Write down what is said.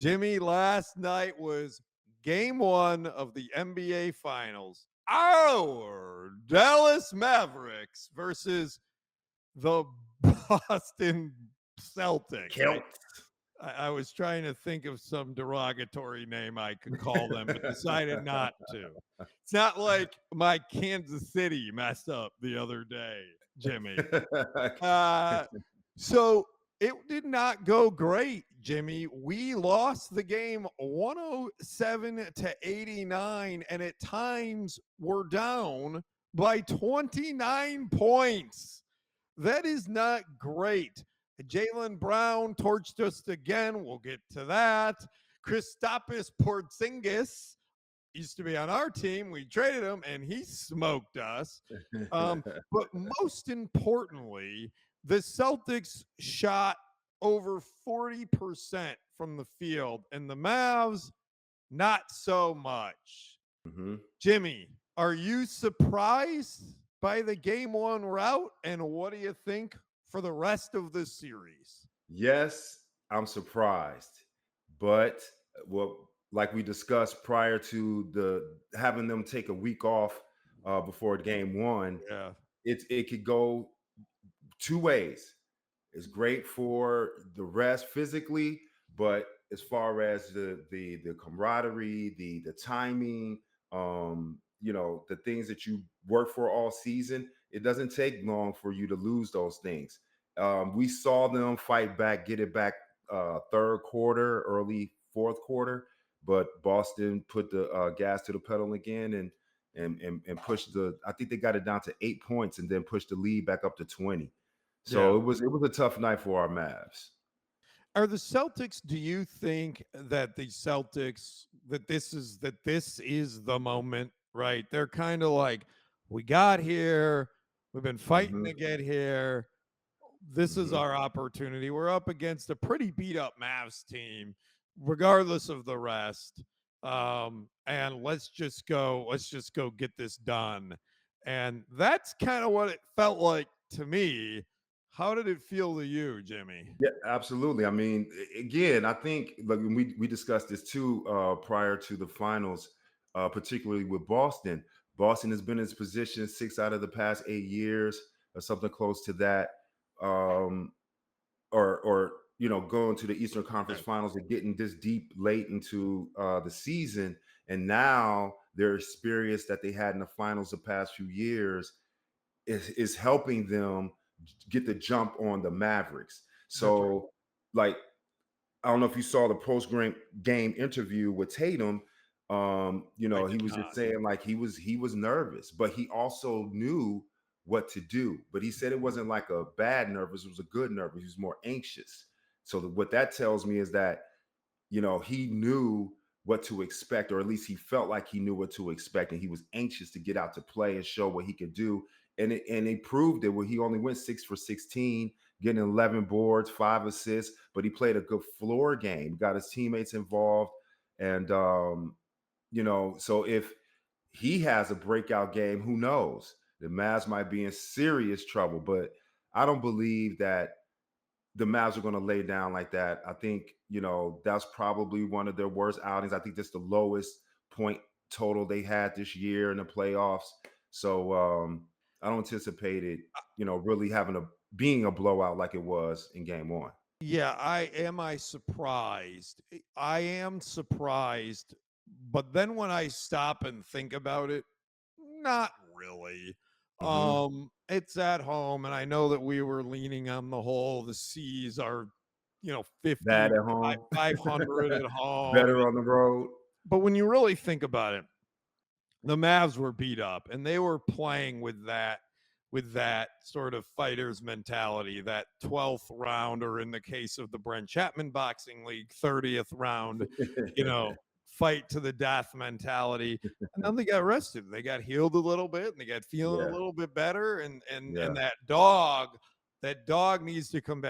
Jimmy, last night was game one of the NBA Finals. Our Dallas Mavericks versus the Boston Celtics. Celts. I was trying to think of some derogatory name I could call them, but decided not to. It's not like my Kansas City messed up the other day, Jimmy. Uh, so it did not go great, Jimmy. We lost the game 107-89, and at times we're down by 29 points. That is not great. Jaylen Brown torched us again. We'll get to that. Kristaps Porzingis used to be on our team. We traded him, and he smoked us. But most importantly, the Celtics shot over 40% from the field, and the Mavs, not so much. Jimmy, are you surprised by the game one route? And what do you think for the rest of the series? Yes, I'm surprised. But like we discussed prior to the having them take a week off before game one, Yeah. it could go two ways. It's great for the rest physically, but as far as the camaraderie, the timing, the things that you work for all season, it doesn't take long for you to lose those things. We saw them fight back, get it back third quarter, early fourth quarter, but Boston put the gas to the pedal again and pushed I think they got it down to 8 points and then pushed the lead back up to 20. So Yeah. it was a tough night for our Mavs. Are the Celtics, do you think that the Celtics, that this is the moment, right? They're kind of like, we got here, we've been fighting to get here. This is our opportunity. We're up against a pretty beat up Mavs team, regardless of the rest. And let's just go get this done. And that's kind of what it felt like to me. How did it feel to you, Jimmy? Yeah, absolutely. I mean, again, I think like we discussed this too prior to the finals, particularly with Boston. Boston has been in this position 6 out of the past 8 years, or something close to that. Um, or going to the Eastern Conference Finals and getting this deep late into the season, and now their experience that they had in the finals the past few years is helping them get the jump on the Mavericks. So, like, I don't know if you saw the post game interview with Tatum. He was just saying like he was nervous, but he also knew what to do. But he said it wasn't like a bad nervous; it was a good nervous. He was more anxious. So what that tells me is that he knew what to expect, or at least he felt like he knew what to expect, and he was anxious to get out to play and show what he could do. And he proved it where he only went 6 for 16, getting 11 boards, 5 assists, but he played a good floor game, got his teammates involved. And, so if he has a breakout game, who knows? The Mavs might be in serious trouble, but I don't believe that the Mavs are going to lay down like that. I think, that's probably one of their worst outings. I think that's the lowest point total they had this year in the playoffs. So I don't anticipate it, really being a blowout like it was in game one. Yeah, I surprised? I am surprised, but then when I stop and think about it, not really. It's at home, and I know that we were leaning on the C's are, 50, Bad at home, 500 at home. better on the road. But when you really think about it, the Mavs were beat up, and they were playing with that sort of fighter's mentality, that 12th round, or in the case of the Brent Chapman Boxing League, 30th round, fight to the death mentality. And then they got rested. They got healed a little bit, and they got feeling a little bit better. And that dog needs to come back.